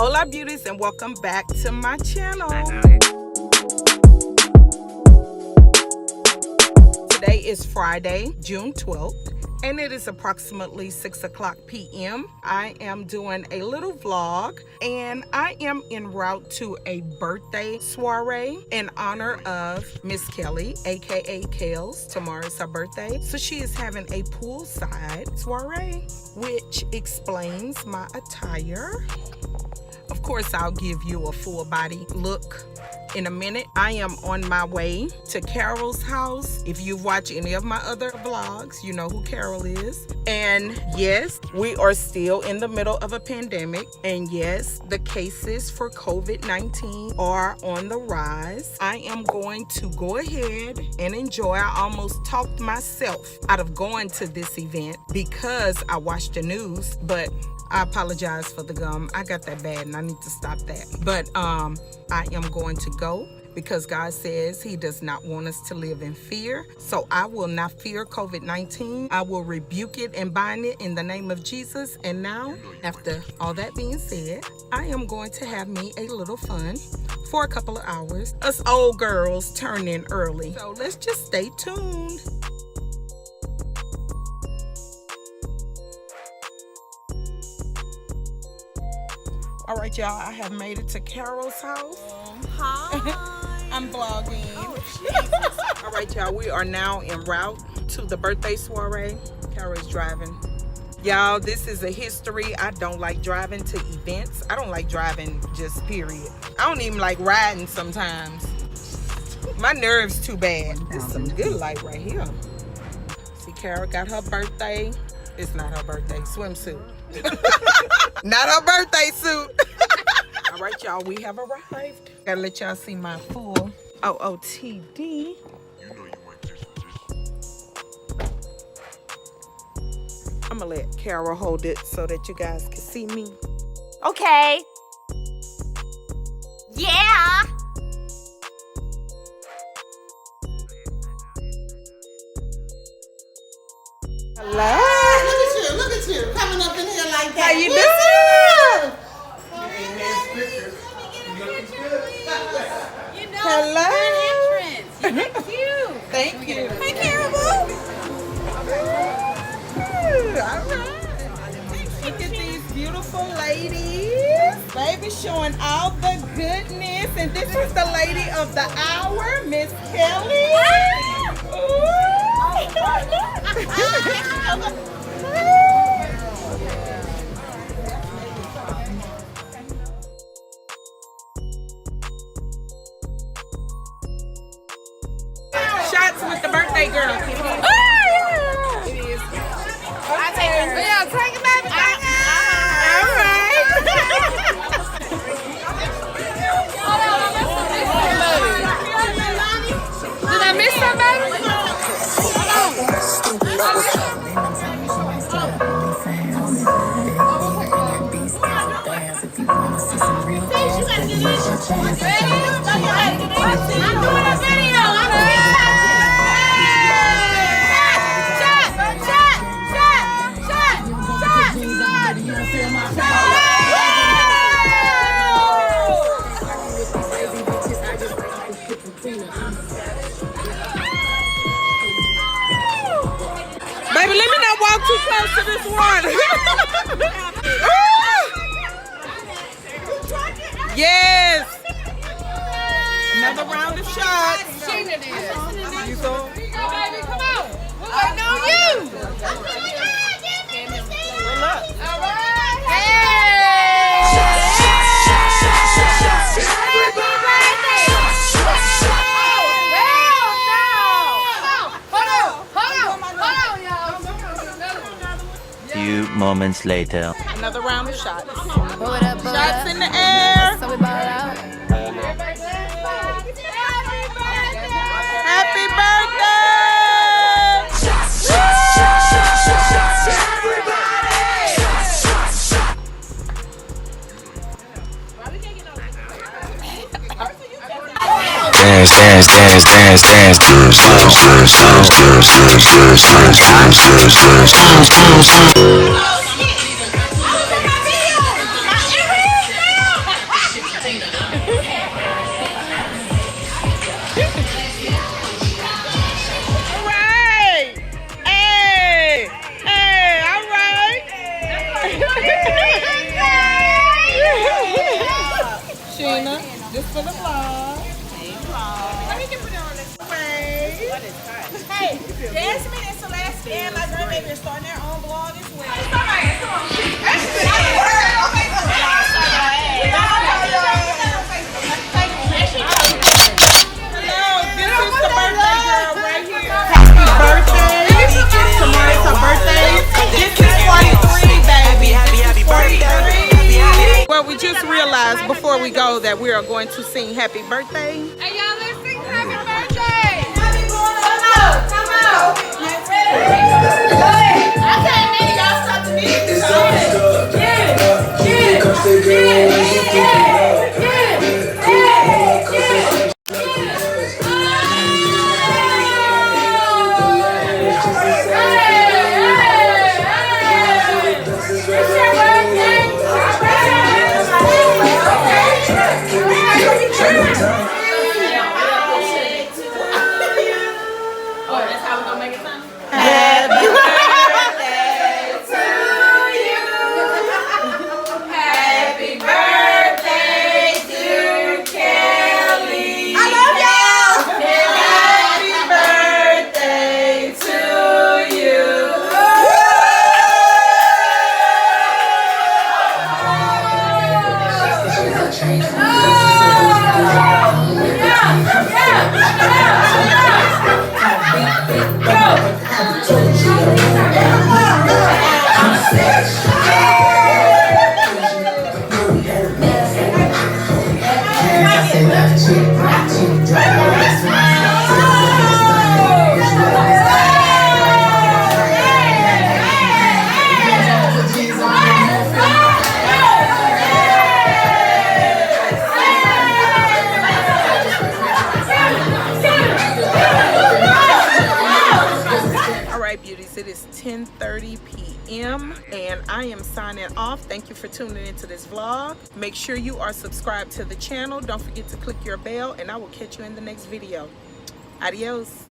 Hola beauties, and welcome back to my channel. Today is Friday, June 12th, and it is approximately 6:00 p.m. I am doing a little vlog, and I am en route to a birthday soiree in honor of Miss Kelly, aka Kels. Tomorrow is her birthday, so she is having a poolside soiree, which explains my attire. Of course, I'll give you a full body look in a minute. I am on my way to Carol's house. If you've watched any of my other vlogs, you know who Carol is. And yes, we are still in the middle of a pandemic. And yes, the cases for COVID-19 are on the rise. I am going to go ahead and enjoy. I almost talked myself out of going to this event because I watched the news, but I apologize for the gum. I got that bad and I need to stop that. But I am going to go because God says he does not want us to live in fear. So I will not fear COVID-19. I will rebuke it and bind it in the name of Jesus. And now, after all that being said, I am going to have me a little fun for a couple of hours. Us old girls turn in early. So let's just stay tuned. All right, y'all, I have made it to Carol's house. Hi. I'm vlogging. Oh, all right, y'all, we are now en route to the birthday soiree. Carol is driving. Y'all, this is a history. I don't like driving to events. I don't like driving just period. I don't even like riding sometimes. My nerves too bad. This is some good light right here. See, Carol got her birthday. It's not her birthday. Swimsuit. Not her birthday suit. All right, y'all, we have arrived. Gotta let y'all see my full OOTD. You know you went just. I'm gonna let Carol hold it so that you guys can see me. Okay. Yeah. Hello. Look at you, coming up in here like that. How you doing? Hello. You look cute. Thank you. Hey, Carol. All right. Look at these beautiful ladies. Baby showing all the goodness. And this is the lady of the hour, Miss Kelly. Shots with the birthday girl. It is. I take her. Yeah, take it, baby. All right. Did I miss somebody? I'm doing a video. Baby, let me not walk too close to this water. Yes. Another round of shots. You go. Baby, come on. We're waiting on you. Pull up. All right. Hey. Few moments later. Another round of shots. Pull it up, Shots in the air. So we ball out. Happy birthday. for the vlog. Let me get put on this. Wait. Hey, Jasmine and Celeste and my grandbaby are starting their own vlog as well. Hello, this is the birthday girl right here. Happy birthday. Tomorrow's her birthday. This is 43, baby. Happy birthday. Well, we just realized before we go that we are going to sing happy birthday. Hey, y'all, let's sing happy birthday. It is 10:30 p.m. and I am signing off. Thank you for tuning into this vlog. Make sure you are subscribed to the channel. Don't forget to click your bell and I will catch you in the next video. Adios.